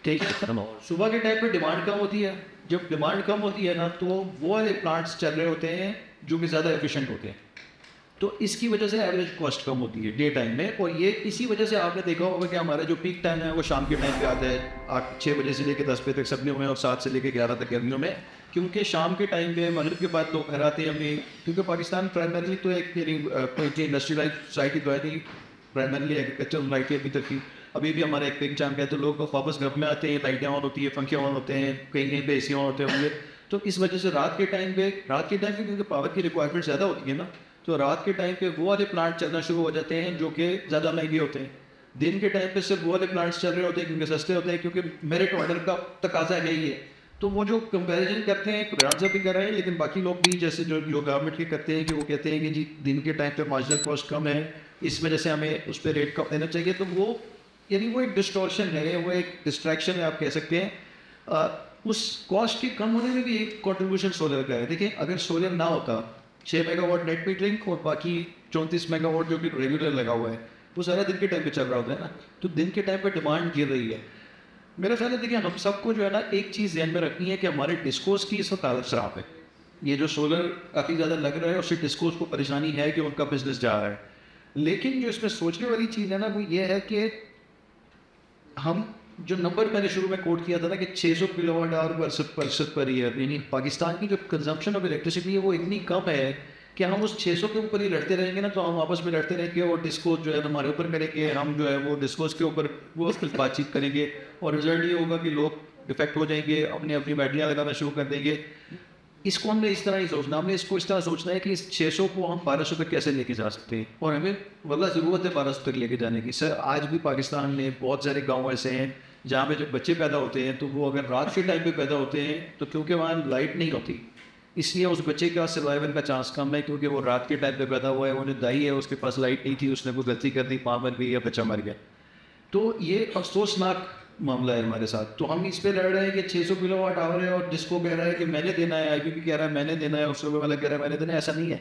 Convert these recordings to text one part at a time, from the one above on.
ٹھیک ہے. صبح کے ٹائم پہ ڈیمانڈ کم ہوتی ہے. جب ڈیمانڈ کم ہوتی ہے نا تو وہ والے پلانٹس چل رہے ہوتے ہیں جو کہ زیادہ ایفیشینٹ ہوتے ہیں. تو اس کی وجہ سے ایوریج کاسٹ کم ہوتی ہے ڈے ٹائم میں. اور یہ اسی وجہ سے آپ نے دیکھا ہوگا کہ ہمارا جو پیک ٹائم ہے وہ شام کے ٹائم پہ آتا ہے 6 بجے سے لے کے 10 بجے تک سردیوں میں اور 7 سے لے کے 11 تک گرمیوں میں. کیونکہ شام کے ٹائم پہ مغرب کے بعد لوگ گھر آتے ہیں اپنی, کیونکہ پاکستان پرائمرلی تو ایک انڈسٹریلائز سوسائٹی تو ہے نہیں, پرائمرلی ایگریکلچر سوسائٹی ابھی تک کی. ابھی بھی ہمارا ایک پک چانک ہے تو لوگ واپس گھر میں آتے ہیں, لائٹیں آن ہوتی ہیں, پنکھے آن ہوتے ہیں, کہیں کہیں پہ اے سی آن ہوتے ہوں گے. تو اس وجہ سے رات کے ٹائم پہ کیونکہ پاور کی ریکوائرمنٹ زیادہ ہوتی ہے نا, تو رات کے ٹائم پہ وہ والے پلانٹ چلنا شروع ہو جاتے ہیں جو کہ زیادہ مہنگے ہوتے ہیں. دن کے ٹائم پہ صرف وہ والے پلانٹس چل رہے ہوتے ہیں کیونکہ سستے ہوتے ہیں, کیونکہ میرٹ آرڈر کا تقاضا یہی ہے. تو وہ جو کمپیریزن کرتے ہیں قرآن صاحب بھی کر رہے ہیں, لیکن باقی لوگ بھی جیسے جو گورنمنٹ کے کرتے ہیں کہ وہ کہتے ہیں کہ جی دن کے ٹائم پہ مارجنل کاسٹ کم ہے, اس وجہ سے ہمیں اس پہ ریٹ کم دینا چاہیے. تو وہ یعنی وہ ایک ڈسٹورشن ہے, وہ ایک ڈسٹریکشن ہے آپ کہہ سکتے ہیں. اس کاسٹ کے کم ہونے میں بھی ایک کنٹریبیوشن سولر کا ہے. دیکھیں اگر سولر نہ ہوتا 6 میگا واٹ نیٹ میٹرنگ اور باقی 34 میگا واٹ جو کہ ریگولر لگا ہوا ہے وہ سارا دن کے ٹائم پہ چل رہا ہوتا ہے نا, تو دن کے ٹائم پہ ڈیمانڈ گر رہی ہے. میرا خیال ہے دیکھیں ہم سب کو جو ہے نا ایک چیز ذہن میں رکھنی ہے کہ ہمارے ڈسکوز کی اس وقت حالت خراب ہے. یہ جو سولر کافی زیادہ لگ رہا ہے اس سے ڈسکوز کو پریشانی ہے کہ ان کا بزنس جا رہا ہے. لیکن جو اس میں سوچنے والی چیز ہے نا وہ یہ ہے کہ ہم جو نمبر میں نے شروع میں کوٹ کیا تھا نا کہ 600 kilo watt hour per year, یعنی پاکستان کی جو کنزمپشن آف الیکٹریسٹی ہے وہ اتنی کم ہے کہ ہم اس 600 کے اوپر ہی لڑتے رہیں گے نا, تو ہم آپس میں لڑتے رہیں گے اور ڈسکوز جو ہے ہمارے اوپر کریں گے, ہم جو ہے وہ ڈسکوز کے اوپر وہ بات چیت کریں گے, اور رزلٹ یہ ہوگا کہ لوگ ڈیفیکٹ ہو جائیں گے, اپنی بیٹریاں لگانا شروع کر دیں گے. اس کو ہم نے اس طرح ہی سوچنا, ہم نے اس کو اس طرح سوچنا ہے کہ اس 600 کو ہم 1200 تک کیسے لے کے جا سکتے ہیں, اور ہمیں واللہ ضرورت ہے 1200 تک لے کے جانے کی. سر آج بھی پاکستان میں بہت سارے گاؤں ایسے ہیں جہاں پہ جب بچے پیدا ہوتے ہیں تو وہ اگر رات کے ٹائم پہ پیدا ہوتے ہیں تو کیونکہ وہاں لائٹ نہیں ہوتی, اس لیے اس بچے کا سروائیول کا چانس کم ہے, کیونکہ وہ رات کے ٹائم پہ پیدا ہوا ہے, وہ جو دائی ہے اس کے پاس لائٹ نہیں تھی, اس نے کوئی غلطی کر دی, ماں مر گئی یا بچہ مر گیا. تو یہ افسوسناک معاملہ ہے ہمارے ساتھ. تو ہم اس پہ لڑ رہے ہیں کہ 600 کلو واٹ آور ہے اور جس کو کہہ رہا ہے کہ میں نے دینا ہے, IPP کہہ رہا ہے میں نے دینا ہے, اس روپے والا کہہ رہا ہے میں نے دینا ہے. ایسا نہیں ہے.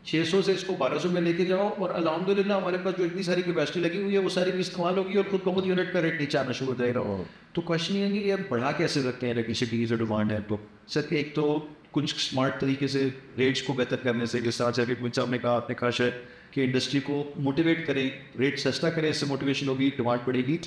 600 سے اس کو 1200 میں لے کے جاؤ, اور الحمدللہ ہمارے پاس جو اتنی ساری کیپیسٹی لگی ہوئی ہے وہ ساری بھی استعمال ہوگی اور خود بخود یونٹ کا ریٹ نیچے آنا شروع ہو جائے گا. تو کوشچن یہ ہے کہ یہ بڑھا کیسے رکھتے ہیں الیکٹریسٹی کی جو ڈیمانڈ ہے. تو سر ایک تو کچھ اسمارٹ طریقے سے ریٹس کو بہتر کرنے سے, جس طرح سے ابھی کچھ صاحب نے کہا, آپ نے کہا شاید کہ انڈسٹری کو موٹیویٹ کریں, ریٹ سستا کریں, اس سے موٹیویشن ہوگی, ڈیمانڈ بڑھے گی.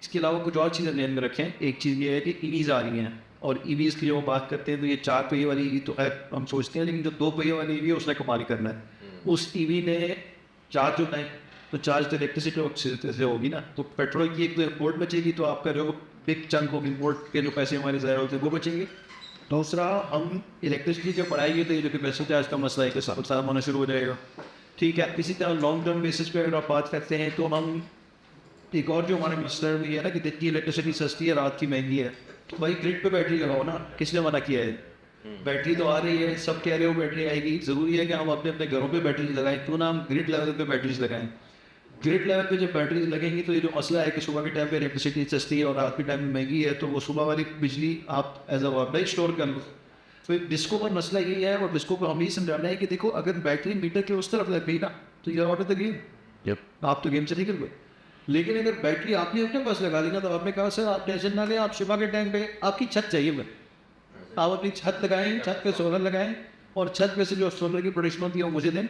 اس کے علاوہ کچھ اور چیزیں ذہن میں رکھیں. ایک چیز یہ ہے کہ EVs آ رہی ہیں, اور EVs کی جو بات کرتے ہیں تو یہ 4 پہیے والی EV تو ہم سوچتے ہیں, لیکن جو 2 پہیے والی EV ہے اس نے کمال کرنا ہے. اس EV نے چارج ہونا ہے تو چارج تو الیکٹریسٹی سے ہوگی نا, تو پیٹرول کی ایک تو امپورٹ بچے گی, تو آپ کا جو بگ چنک ہوگی امپورٹ کے جو پیسے ہمارے ضائع ہوتے ہیں وہ بچیں گے. دوسرا ہم الیکٹریسٹی جب بڑھائیں گے تو یہ جو کیپیسٹی چارج کا مسئلہ ہے کہ سب ہونا شروع ہو جائے گا. ٹھیک ہے. اسی طرح لانگ ٹرم بیسس پہ اگر آپ بات کرتے ہیں تو ہم ایک اور جو ہمارا مسئلہ یہ ہے نا کہ جتنی الیکٹریسٹی سستی ہے رات کی مہنگی ہے, تو بھائی گرڈ پہ بیٹری لگاؤ نا. کس نے منع کیا ہے؟ بیٹری تو آ رہی ہے, سب کہہ رہے ہو بیٹری آئے گی, ضروری ہے کہ ہم اپنے گھروں پہ بیٹریز لگائیں, کیوں نہ ہم گرڈ لیول پہ بیٹریز لگائیں. گرڈ لیول پہ جب بیٹریز لگیں گی تو یہ جو مسئلہ ہے کہ صبح کے ٹائم پہ الیکٹریسٹی سستی ہے اور رات کے ٹائم میں مہنگی ہے, تو وہ صبح والی بجلی آپ ایز اے وارڈ اسٹور کر لو. تو ڈسکو کا مسئلہ یہ ہے, اور ڈسکو کو ہم یہ سمجھانا ہے کہ دیکھو اگر بیٹری میٹر کے اس طرف لگ گئی نا تو یہ آؤٹ آف دا گیم, آپ تو گیم سے نکل گئے. لیکن اگر بیٹری آپ نے اپنے پاس لگا لی نا, تو آپ نے کہا سر آپ ٹینشن نہ لیں, آپ صبح کے ٹائم پہ آپ کی چھت چاہیے, آپ اپنی چھت لگائیں, چھت پہ سولر لگائیں, اور چھت پہ سے جو سولر کی پروڈکشن ہوتی ہے وہ مجھے دیں,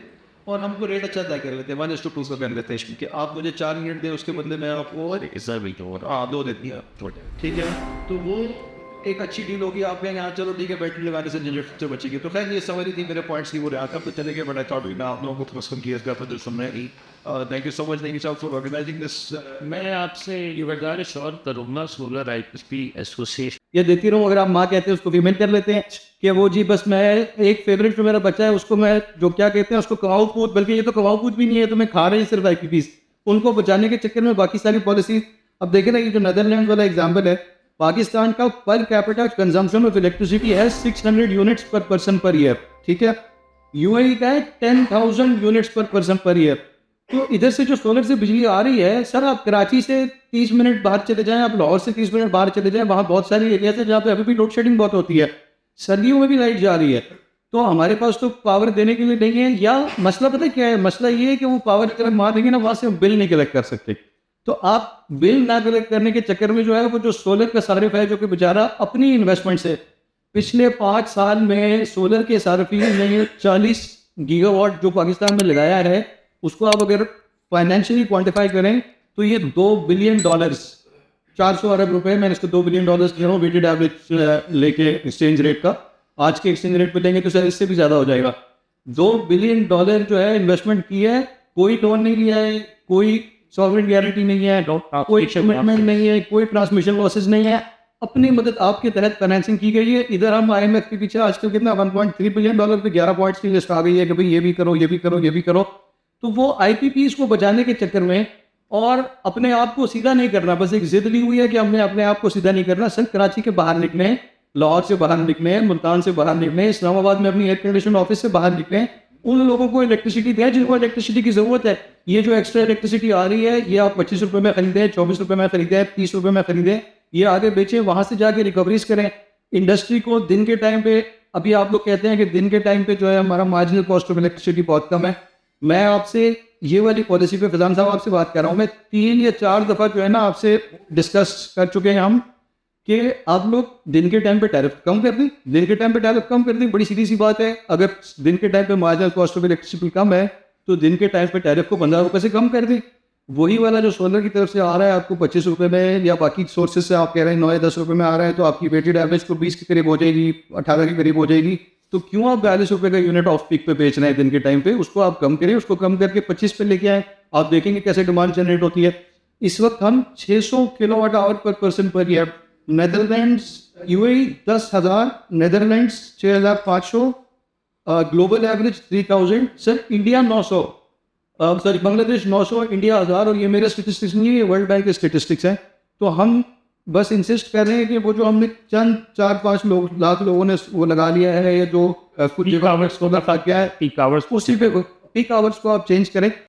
اور ہم کو ریٹ اچھا طے کر لیتے ہیں 1:2 کا کر لیتے ہیں کہ آپ مجھے 4 یونٹ دیں, اس کے بدلے میں آپ کو 2 دیتی ہیں. ٹھیک ہے, تو وہ ایک اچھی ڈیل ہوگی. آپ کہیں یہاں چلو ٹھیک ہے بیٹری لگانے سے جنریٹ سے بچے گی. تو خیر یہ سواری تھی, میرے پوائنٹس تھی وہ رہا تھا, تو چلے گئے. بٹ آئی تھاٹ میں آپ لوگوں کو پسند کیا اس کا جو سن رہے ہیں. Thank you so much, thank you so for organising this. میں آپ سے یہ گزارش اور کروں گا, سولر IPP ایسوسیشن یہ دیتی رہوں. اگر آپ ماں کہتے ہیں اس کو پیمنٹ کر لیتے ہیں کہ وہ جی بس میں ایک فیوریٹ جو میرا بچہ ہے اس کو میں جو کیا کہتے ہیں اس کو کماؤ پوت, بلکہ یہ تو کماؤ پوت بھی نہیں ہے, تو میں کھا رہے ہیں صرف IPPs. ان کو بچانے کے چکر میں باقی ساری پالیسیز. اب دیکھیں نا یہ جو نیدرلینڈ والا ایگزامپل ہے, پاکستان کا per capita consumption of electricity ہے 600 units per person per year. ٹھیک ہے. UAE کا ہے 10,000 units per person per year. تو ادھر سے جو سولر سے بجلی آ رہی ہے, سر آپ کراچی سے 30 منٹ باہر چلے جائیں, آپ لاہور سے 30 منٹ باہر چلے جائیں, وہاں بہت ساری ایریاز ہیں جہاں پہ ابھی بھی لوڈ شیڈنگ بہت ہوتی ہے, سردیوں میں بھی لائٹ جا رہی ہے. تو ہمارے پاس تو پاور دینے کے لیے نہیں ہے, یا مسئلہ پتہ کیا ہے, مسئلہ یہ ہے کہ وہ پاور اگر ہم مار دیں گے نا وہاں سے ہم بل نہیں کلیکٹ کر سکتے. تو آپ بل نہ کرنے کے چکر میں جو ہے وہ جو سولر کا صارف ہے جو کہ بیچارہ اپنی انویسٹمنٹ سے پچھلے 5 سال میں سولر کے صارفین نے 40 گیگا واٹ جو پاکستان میں لگایا ہے اس کو آپ اگر فائنینشلی کوانٹیفائی کریں تو یہ $2 بلین 400 ارب روپے. میں اس کو $2 بلین دے رہا ہوں ویٹڈ ایوریج لے کے ایکسچینج ریٹ کا. آج کے ایکسچینج ریٹ پہ دیں گے تو شاید اس سے بھی زیادہ ہو جائے گا. $2 بلین جو ہے انویسٹمنٹ کی ہے, کوئی لون نہیں لیا ہے, کوئی ساورن گارنٹی نہیں ہے, کوئی کمٹمنٹ نہیں ہے, کوئی ٹرانسمیشن لاسز نہیں ہے, اپنی مدد آپ کے تحت فائنینسنگ کی گئی ہے. ادھر ہم آئی ایم ایف کے پیچھے آج کل کتنا $1.3 بلین پہ 11 پوائنٹس کی لسٹ آ گئی ہے کہ بھائی یہ بھی کرو, یہ بھی کرو, یہ بھی کرو. تو وہ آئی پی پیز کو بچانے کے چکر میں اور اپنے آپ کو سیدھا نہیں کرنا, بس ایک ضد لی ہوئی ہے کہ ہم نے اپنے آپ کو سیدھا نہیں کرنا. سر کراچی کے باہر نکلیں, لاہور سے باہر نکلیں, ملتان سے باہر نکلیں, اسلام آباد میں اپنی ایئر کنڈیشن آفس سے باہر نکلیں, ان لوگوں کو الیکٹریسٹی دیں جن کو الیکٹریسٹی کی ضرورت ہے. یہ جو ایکسٹرا الیکٹریسٹی آ رہی ہے یہ آپ 25 روپے میں خریدیں, 24 روپے میں خریدیں, 30 روپے میں خریدیں, یہ آگے بیچیں, وہاں سے جا کے ریکوریز کریں. انڈسٹری کو دن کے ٹائم پہ, ابھی آپ لوگ کہتے ہیں کہ دن کے ٹائم پہ جو ہے ہمارا مارجنل کاسٹ آف الیکٹریسٹی بہت کم ہے. میں آپ سے یہ والی پالیسی پہ فضان صاحب آپ سے بات کر رہا ہوں. میں 3 یا 4 دفعہ جو ہے نا آپ سے ڈسکس کر چکے ہیں ہم کہ آپ لوگ دن کے ٹائم پہ ٹیرف کم کر دیں, دن کے ٹائم پہ ٹیرف کم کر دیں. بڑی سیدھی سی بات ہے, اگر دن کے ٹائم پہ مارجنل کاسٹ آف الیکٹریسٹی کم ہے تو دن کے ٹائم پہ ٹیرف کو 15 روپے سے کم کر دیں. وہی والا جو سولر کی طرف سے آ رہا ہے آپ کو 25 روپے میں, یا باقی سورسز سے آپ کہہ رہے ہیں 9 یا 10 روپے میں آ رہا ہے, تو آپ کی ویٹڈ ایوریج کو 20 کے قریب ہو جائے گی, 18 کے قریب ہو جائے گی. تو کیوں آپ 42 روپے کا یونٹ آف پیک پہ بیچ رہے ہیں دن کے ٹائم پہ؟ اس کو آپ کم کریں, اس کو کم کر کے 25 پہ لے کے آئیں. آپ دیکھیں گے کیسے ڈیمانڈ جنریٹ ہوتی ہے. اس وقت ہم 600 kilo watt hour per person per year, Netherlands UAE 10,000, Netherlands 6,500, global average 3,000. Sir India 900, sorry Bangladesh 900, India 1000. اور یہ میرے اسٹیٹسٹکس نہیں ہے, یہ ورلڈ بینک کے اسٹیٹسٹکس ہیں. تو ہم بس انسسٹ کر رہے ہیں کہ وہ جو ہم نے چند 4-5 لاکھ لوگوں نے وہ لگا لیا ہے, یا جو کچھ جگہ کیا ہے, پیک آورس اسی پہ پیک آورس کو آپ چینج کریں.